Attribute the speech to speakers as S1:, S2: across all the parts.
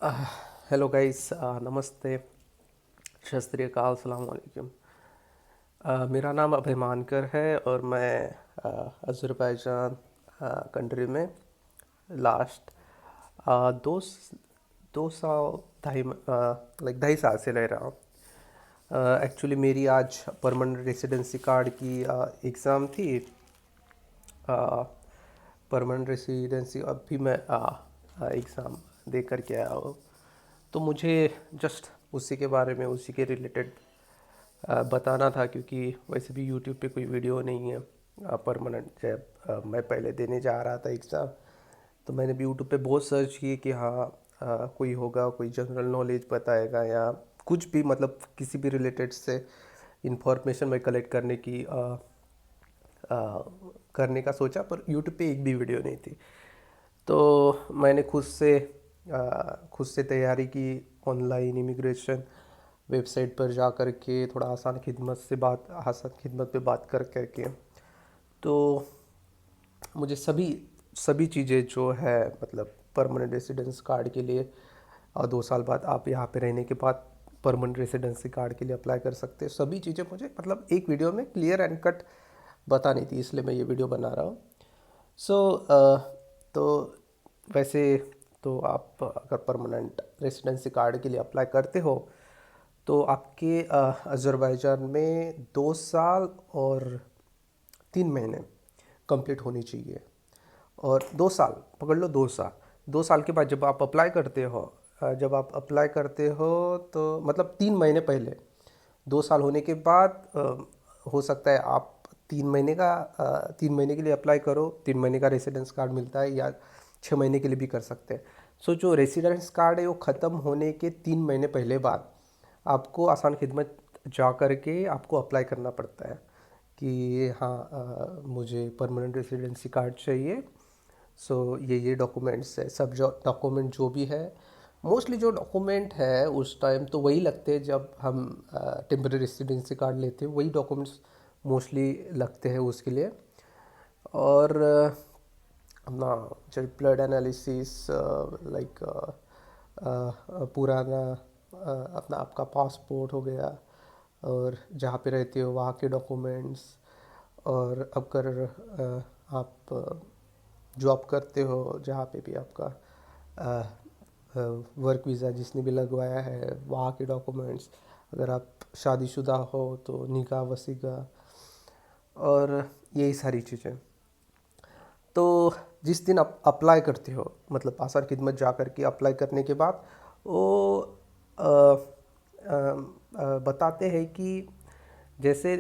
S1: Hello guys, नमस्ते, सत श्री अकाल, सलाम वालेकुम। मेरा नाम अभय मानकर है और मैं अज़रबैजान कंट्री में लास्ट दो दो साल लाइक 2.5 साल से रह रहा हूँ। एक्चुअली मेरी आज परमानेंट रेसिडेंसी कार्ड की एग्ज़ाम थी। परमानेंट रेसिडेंसी अभी मैं एग्ज़ाम दे करके आया हूँ। तो मुझे जस्ट उसी के बारे में, उसी के रिलेटेड बताना था, क्योंकि वैसे भी यूट्यूब पे कोई वीडियो नहीं है परमानेंट। जब मैं पहले देने जा रहा था एग्ज़ाम, तो मैंने भी यूट्यूब पे बहुत सर्च किए कि हाँ कोई होगा, कोई जनरल नॉलेज बताएगा या कुछ भी, मतलब किसी भी रिलेटेड से इंफॉर्मेशन मैं कलेक्ट करने का सोचा, पर यूट्यूब पे एक भी वीडियो नहीं थी। तो मैंने खुद से तैयारी की, ऑनलाइन इमिग्रेशन वेबसाइट पर जा कर के, थोड़ा आसान खिदमत पे बात कर करके। तो मुझे सभी सभी चीज़ें जो है, मतलब परमानेंट रेसिडेंस कार्ड के लिए, और 2 साल बाद आप यहाँ पे रहने के बाद परमानेंट रेसिडेंसी कार्ड के लिए अप्लाई कर सकते हैं, सभी चीज़ें मुझे मतलब एक वीडियो में क्लियर एंड कट बतानी थी, इसलिए मैं ये वीडियो बना रहा हूँ। सो तो वैसे तो आप अगर परमानेंट रेसिडेंसी कार्ड के लिए अप्लाई करते हो, तो आपके अज़रबैजान में 2 साल और 3 महीने कंप्लीट होनी चाहिए। और 2 साल पकड़ लो, 2 साल, 2 साल के बाद जब आप अप्लाई करते हो तो मतलब 3 महीने पहले, 2 साल होने के बाद हो सकता है आप 3 महीने के लिए अप्लाई करो, 3 महीने का रेसिडेंस कार्ड मिलता है, या 6 महीने के लिए भी कर सकते हैं। सो जो रेसिडेंस कार्ड है वो ख़त्म होने के 3 महीने पहले बाद आपको आसान खिदमत जा कर के आपको अप्लाई करना पड़ता है कि हाँ मुझे परमानेंट रेसिडेंसी कार्ड चाहिए। सो ये डॉक्यूमेंट्स है, सब जो डॉक्यूमेंट जो भी है, मोस्टली जो डॉक्यूमेंट है उस टाइम तो वही लगते हैं जब हम टेम्पररी रेसिडेंसी कार्ड लेते हैं, वही डॉक्यूमेंट्स मोस्टली लगते हैं उसके लिए। और अपना जब ब्लड एनालिसिस, लाइक पुराना अपना आपका पासपोर्ट हो गया, और जहाँ पे रहते हो वहाँ के डॉक्यूमेंट्स, और अगर आप जॉब करते हो, जहाँ पे भी आपका वर्क वीज़ा जिसने भी लगवाया है वहाँ के डॉक्यूमेंट्स, अगर आप शादीशुदा हो तो निकाह वसीका, और यही सारी चीज़ें। तो जिस दिन आप अप्लाई करते हो, मतलब आसार खिदमत जा कर के अप्लाई करने के बाद, वो अ, बताते हैं कि जैसे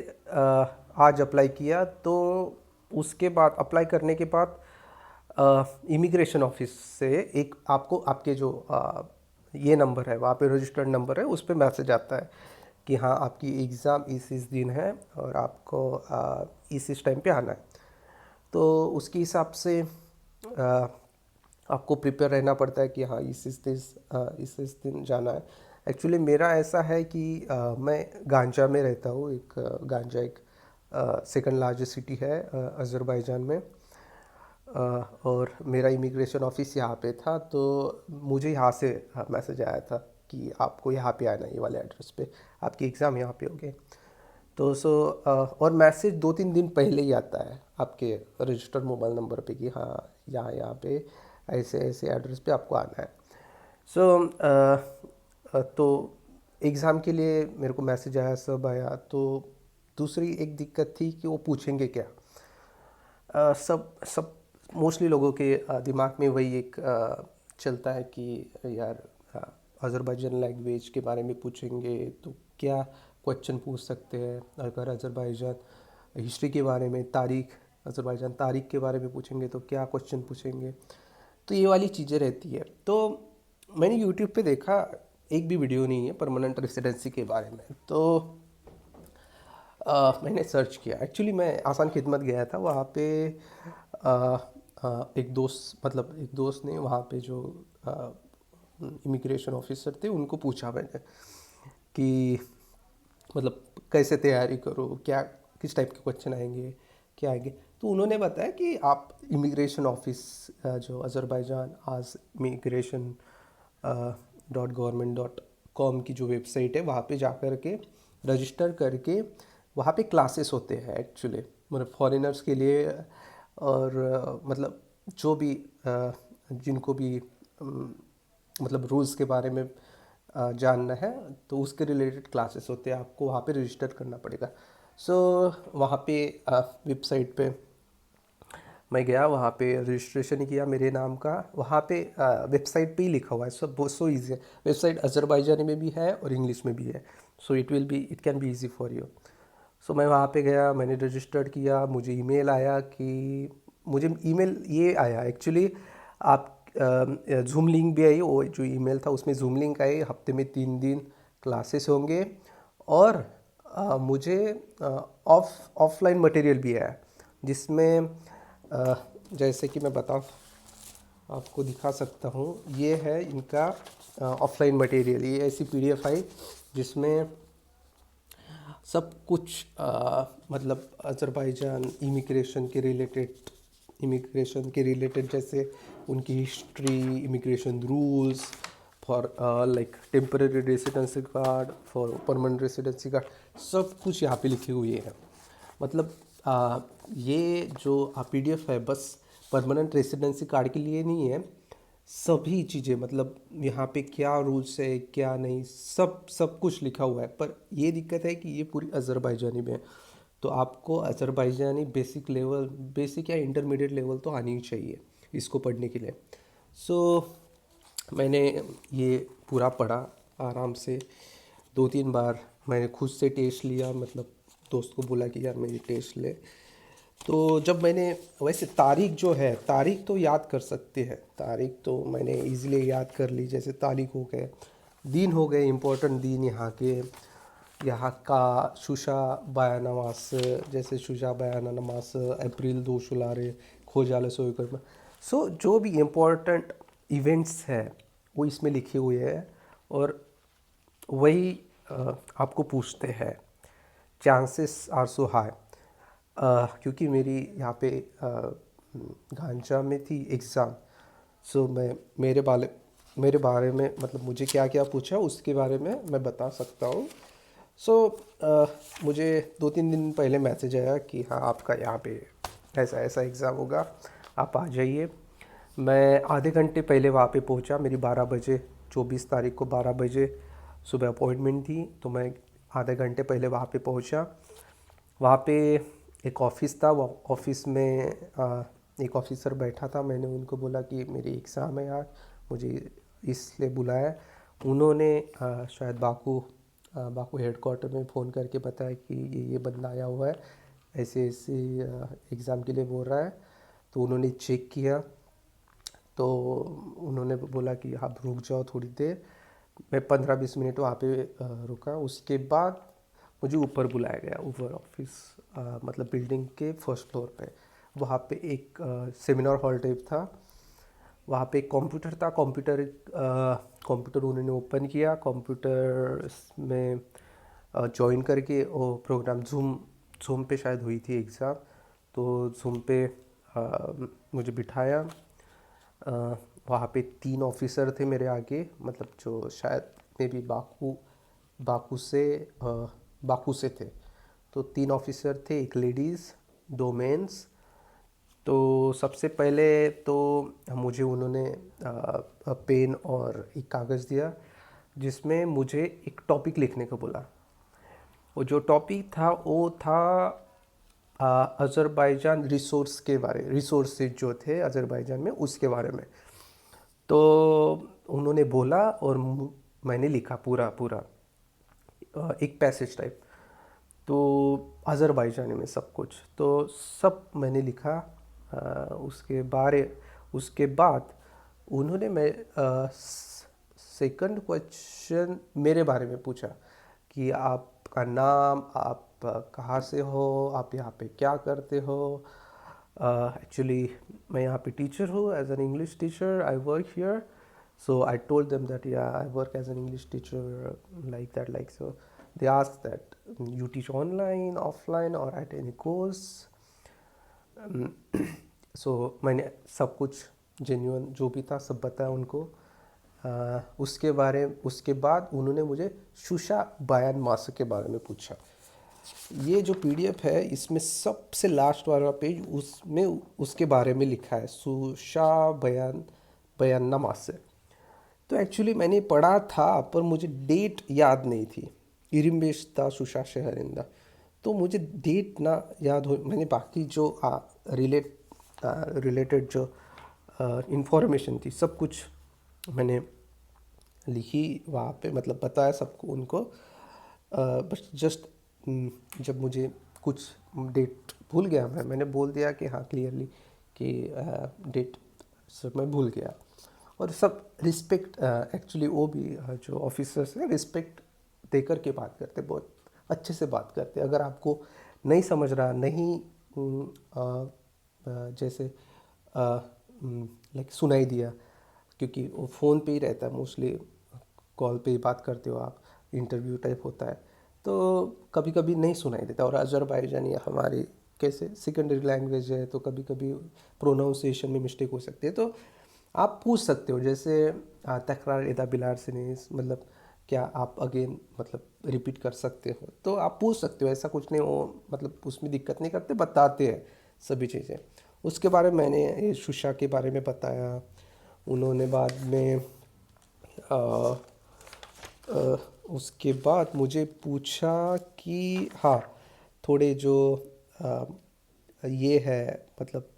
S1: आज अप्लाई किया तो उसके बाद, अप्लाई करने के बाद इमिग्रेशन ऑफिस से एक आपको आपके जो ये नंबर है, वहाँ पे रजिस्टर्ड नंबर है, उस पर मैसेज आता है कि हाँ आपकी एग्ज़ाम इस दिन है और आपको इस टाइम पे आना है। तो उसके हिसाब से आपको प्रिपेयर रहना पड़ता है कि हाँ इस दिन जाना है। एक्चुअली मेरा ऐसा है कि मैं गांजा में रहता हूँ। गांजा एक सेकंड लार्जेस्ट सिटी है अज़रबैजान में। और मेरा इमिग्रेशन ऑफिस यहाँ पे था, तो मुझे यहाँ से मैसेज आया था कि आपको यहाँ पे आना है, ये वाले एड्रेस पे, आपकी एग्ज़ाम यहाँ पे होगी। तो और मैसेज 2-3 दिन पहले ही आता है आपके रजिस्टर्ड मोबाइल नंबर पे कि हाँ यहाँ यहाँ पे ऐसे ऐसे एड्रेस पे आपको आना है। तो एग्ज़ाम के लिए मेरे को मैसेज आया, सब आया। तो दूसरी एक दिक्कत थी कि वो पूछेंगे क्या। सब सब मोस्टली लोगों के दिमाग में वही एक चलता है कि यार अज़रबैजान लैंग्वेज के बारे में पूछेंगे तो क्या क्वेश्चन पूछ सकते हैं। अगर अज़रबैजान हिस्ट्री के बारे में, अज़रबैजान तारीख के बारे में पूछेंगे तो क्या क्वेश्चन पूछेंगे। तो ये वाली चीज़ें रहती है। तो मैंने यूट्यूब पे देखा, एक भी वीडियो नहीं है परमानेंट रेसिडेंसी के बारे में। तो मैंने सर्च किया। एक्चुअली मैं आसान खिदमत गया था वहाँ पे। एक दोस्त ने वहाँ पे जो इमिग्रेशन ऑफिसर थे उनको पूछा मैंने कि मतलब कैसे तैयारी करो, क्या किस टाइप के क्वेश्चन आएंगे, क्या आएंगे। तो उन्होंने बताया कि आप इमिग्रेशन ऑफिस जो अज़रबैजान आज इमिग्रेशन www.government.com की जो वेबसाइट है वहाँ पे जा कर के रजिस्टर करके वहाँ पे क्लासेस होते हैं एक्चुअली, मतलब फॉरेनर्स के लिए। और मतलब जो भी जिनको भी मतलब रूल्स के बारे में जानना है तो उसके रिलेटेड क्लासेस होते हैं, आपको वहाँ पे रजिस्टर करना पड़ेगा। सो वहाँ पे वेबसाइट पे मैं गया, वहाँ पे रजिस्ट्रेशन किया मेरे नाम का। वहाँ पे वेबसाइट पे ही लिखा हुआ है, सब बहुत सो ईजी है। वेबसाइट अज़रबैजानी में भी है और इंग्लिश में भी है, so it can be easy for you. So मैं वहाँ पे गया, मैंने रजिस्टर्ड किया, मुझे ईमेल आया कि मुझे ईमेल ये आया एक्चुअली, आप जूम लिंक भी आई, वो जो ईमेल था उसमें जूम लिंक आई, हफ्ते में 3 दिन क्लासेस होंगे। और मुझे ऑफलाइन मटेरियल भी आया, जिसमें जैसे कि मैं बताऊँ, आपको दिखा सकता हूँ, ये है इनका ऑफलाइन मटेरियल। ये ऐसी पीडीएफ आई जिसमें सब कुछ मतलब अज़रबैजान इमिग्रेशन के रिलेटेड जैसे उनकी history, immigration rules for like temporary residency card, for permanent residency card, सब कुछ यहाँ पे लिखे हुए हैं। मतलब ये जो पीडीएफ है बस परमानेंट रेसिडेंसी कार्ड के लिए नहीं है, सभी चीज़ें, मतलब यहाँ पे क्या रूल्स है क्या नहीं, सब सब कुछ लिखा हुआ है। पर ये दिक्कत है कि ये पूरी अज़रबैजानी में है, तो आपको अज़रबैजानी बेसिक या इंटरमीडिएट लेवल तो आनी ही चाहिए इसको पढ़ने के लिए। सो मैंने ये पूरा पढ़ा आराम से, 2-3 बार मैंने खुद से टेस्ट लिया, मतलब दोस्त को बोला कि यार मेरी टेस्ट ले। तो जब मैंने, वैसे तारीख जो है, तारीख तो याद कर सकते हैं, तारीख तो मैंने इजीली याद कर ली। जैसे तारीख हो गए, दिन हो गए, इम्पोर्टेंट दिन यहाँ का शुशा बयानमास, जैसे शुशा बयानमास अप्रैल 2 शुलारे खोजाले सोकर। सो जो भी इम्पोर्टेंट इवेंट्स है वो इसमें लिखे हुए हैं, और वही आपको पूछते हैं। चांसेस आर सो हाई, क्योंकि मेरी यहाँ पे गांजा में थी एग्ज़ाम। सो मेरे बारे में, मतलब मुझे क्या क्या पूछा उसके बारे में मैं बता सकता हूँ। सो मुझे 2-3 दिन पहले मैसेज आया कि हाँ आपका यहाँ पे ऐसा ऐसा एग्ज़ाम होगा, आप आ जाइए। मैं आधे घंटे पहले वहाँ पे पहुँचा, मेरी 12 बजे, 24 तारीख को 12 बजे सुबह अपॉइंटमेंट थी, तो मैं आधे घंटे पहले वहाँ पे पहुँचा। वहाँ पे एक ऑफ़िस था, वो ऑफ़िस में एक ऑफिसर बैठा था। मैंने उनको बोला कि मेरी एग्ज़ाम है यार, मुझे इसलिए बुलाया। उन्होंने शायद बाकू हेडक्वार्टर में फ़ोन करके बताया कि ये बंदा आया हुआ है, ऐसे ऐसे एग्ज़ाम के लिए बोल रहा है। तो उन्होंने चेक किया, तो उन्होंने बोला कि आप रुक जाओ थोड़ी देर। मैं 15-20 मिनट वहाँ पे रुका। उसके बाद मुझे ऊपर बुलाया गया, ऊपर ऑफिस, मतलब बिल्डिंग के फर्स्ट फ्लोर पे। वहाँ पे एक सेमिनार हॉल टाइप था, वहाँ पे एक कंप्यूटर था। कंप्यूटर उन्होंने ओपन किया, कंप्यूटर में ज्वाइन करके वो प्रोग्राम जूम पे शायद हुई थी एग्ज़ाम, तो जूम पे मुझे बिठाया। वहाँ पे 3 ऑफिसर थे मेरे आगे, मतलब जो शायद मे बी बाकू से थे। तो 3 ऑफिसर थे, एक लेडीज़, 2 मेंस। तो सबसे पहले तो मुझे उन्होंने पेन और एक कागज़ दिया, जिसमें मुझे एक टॉपिक लिखने को बोला। वो जो टॉपिक था वो था अज़रबैजान रिसोर्सेज जो थे अज़रबैजान में, उसके बारे में। तो उन्होंने बोला और मैंने लिखा पूरा पूरा एक पैसेज टाइप, तो अज़रबैजानी में सब कुछ, तो सब मैंने लिखा। उसके बाद उन्होंने सेकंड क्वेश्चन मेरे बारे में पूछा कि आपका नाम, आप कहाँ से हो, आप यहाँ पे क्या करते हो। एक्चुअली मैं यहाँ पे टीचर हूँ, as an English teacher I work here. So I told them that yeah I work as an English teacher, like so they ask that you teach online, offline or at any course. सो मैंने सब कुछ genuine जो भी था सब बताया उनको। उसके बाद उन्होंने मुझे शुशा बयान मास के बारे में पूछा। ये जो पीडीएफ है इसमें सबसे लास्ट वाला पेज उसमें उसके बारे में लिखा है, शुशा बयान्ना मास। तो एक्चुअली मैंने पढ़ा था पर मुझे डेट याद नहीं थी। इरिम्बेश्ता शुशा शहरिंदा, तो मुझे डेट ना याद हो, मैंने बाकी जो रिलेटेड जो इंफॉर्मेशन थी सब कुछ मैंने लिखी वहाँ पे, मतलब बताया सबको उनको। बस जस्ट जब मुझे कुछ डेट भूल गया, मैंने बोल दिया कि हाँ क्लियरली कि डेट सब मैं भूल गया। और सब रिस्पेक्ट, एक्चुअली वो भी जो ऑफिसर्स हैं रिस्पेक्ट दे कर के बात करते, बहुत अच्छे से बात करते। अगर आपको नहीं समझ रहा, नहीं जैसे लाइक सुनाई दिया, क्योंकि वो फ़ोन पे ही रहता है मोस्टली, कॉल पे ही बात करते हो आप, इंटरव्यू टाइप होता है, तो कभी कभी नहीं सुनाई देता। और अज़रबैजानी हमारी कैसे सेकेंडरी लैंग्वेज है, तो कभी कभी प्रोनाउंसिएशन में मिस्टेक हो सकती है। तो आप पूछ सकते हो, जैसे तकरार एदा बिलार सिनेस, मतलब क्या आप अगेन मतलब रिपीट कर सकते हो, तो आप पूछ सकते हो, ऐसा कुछ नहीं, वो मतलब उसमें दिक्कत नहीं करते, बताते हैं सभी चीज़ें। उसके बारे में मैंने ये शुशा के बारे में बताया। उन्होंने बाद में अ, अ, उसके बाद मुझे पूछा कि हाँ थोड़े जो अ, ये है, मतलब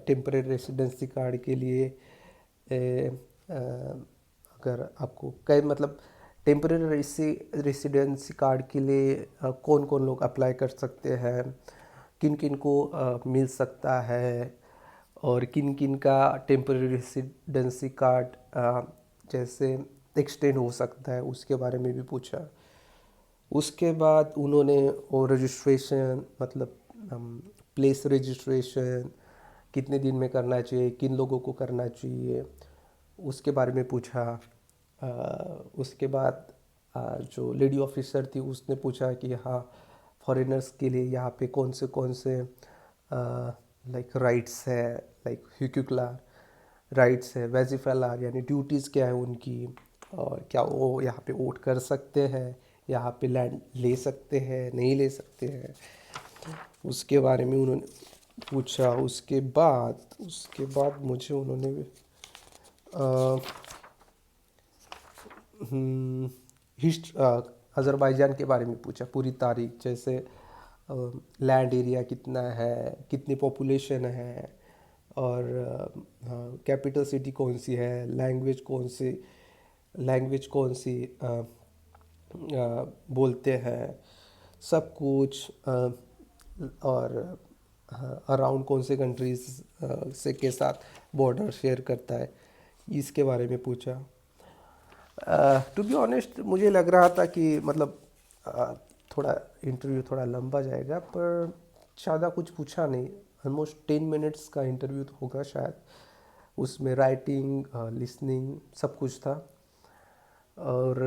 S1: टेम्परेरी रेसिडेंसी कार्ड के लिए अगर आपको कई मतलब टेम्परेरी रेसिडेंसी कार्ड के लिए कौन कौन लोग अप्लाई कर सकते हैं, किन किन को मिल सकता है, और किन किन का टेम्परेरी रेसिडेंसी कार्ड जैसे एक्सटेंड हो सकता है, उसके बारे में भी पूछा। उसके बाद उन्होंने वो रजिस्ट्रेशन, मतलब प्लेस रजिस्ट्रेशन कितने दिन में करना चाहिए, किन लोगों को करना चाहिए, उसके बारे में पूछा। उसके बाद जो लेडी ऑफिसर थी उसने पूछा कि हाँ फॉरेनर्स के लिए यहाँ पे कौन से लाइक राइट्स है, लाइक ह्यूक्यूक्लार राइट्स है, वेजिफेलार यानी ड्यूटीज़ क्या है उनकी, और क्या वो यहाँ पे वोट कर सकते हैं, यहाँ पे लैंड ले सकते हैं, नहीं ले सकते हैं, उसके बारे में उन्होंने पूछा। उसके बाद मुझे उन्होंने हिस्ट अज़रबैजान के बारे में पूछा, पूरी तारीख, जैसे लैंड एरिया कितना है, कितनी पॉपुलेशन है, और कैपिटल सिटी कौन सी है, लैंग्वेज कौन सी बोलते हैं, सब कुछ। और अराउंड कौन से कंट्रीज से के साथ बॉर्डर शेयर करता है, इसके बारे में पूछा। टू बी ऑनेस्ट मुझे लग रहा था कि मतलब थोड़ा इंटरव्यू थोड़ा लंबा जाएगा, पर ज़्यादा कुछ पूछा नहीं। ऑलमोस्ट 10 मिनट्स का इंटरव्यू तो होगा शायद, उसमें राइटिंग लिसनिंग सब कुछ था। और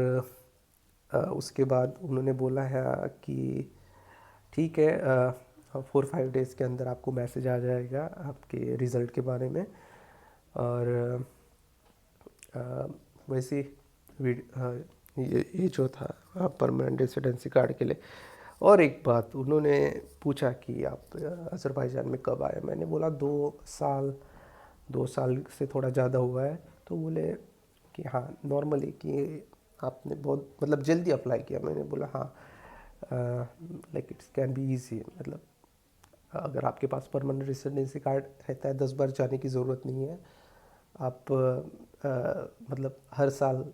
S1: उसके बाद उन्होंने बोला है कि ठीक है 4-5 डेज़ के अंदर आपको मैसेज आ जाएगा आपके रिज़ल्ट के बारे में। और वैसे ये जो था परमानेंट रेसिडेंसी कार्ड के लिए। और एक बात उन्होंने पूछा कि आप अज़रबैजान में कब आए, मैंने बोला 2 साल से थोड़ा ज़्यादा हुआ है। तो बोले कि हाँ नॉर्मली कि आपने बहुत मतलब जल्दी अप्लाई किया। मैंने बोला हाँ like it's can be easy, मतलब अगर आपके पास परमानेंट रेसिडेंसी कार्ड रहता है 10 बार जाने की ज़रूरत नहीं है। आप मतलब हर साल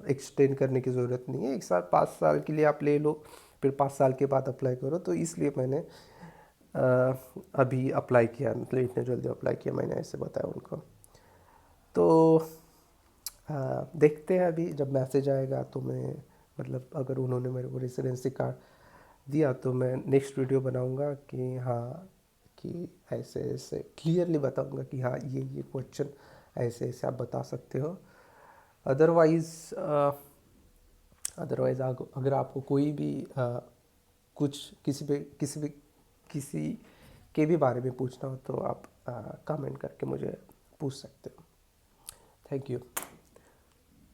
S1: एक्सटेंड करने की ज़रूरत नहीं है, 1 साल 5 साल के लिए आप ले लो, फिर 5 साल के बाद अप्लाई करो। तो इसलिए मैंने अभी अप्लाई किया, मतलब इतने जल्दी अप्लाई किया, मैंने ऐसे बताया उनको। तो देखते हैं अभी जब मैसेज आएगा तो मैं, मतलब अगर उन्होंने मेरे को रेसिडेंसी कार्ड दिया तो मैं नेक्स्ट वीडियो बनाऊंगा कि हाँ कि ऐसे ऐसे क्लियरली बताऊंगा कि हाँ ये क्वेश्चन ऐसे ऐसे आप बता सकते हो। अदरवाइज़ अगर आपको कोई भी कुछ किसी के भी बारे में पूछना हो तो आप कमेंट करके मुझे पूछ सकते हो। Thank you.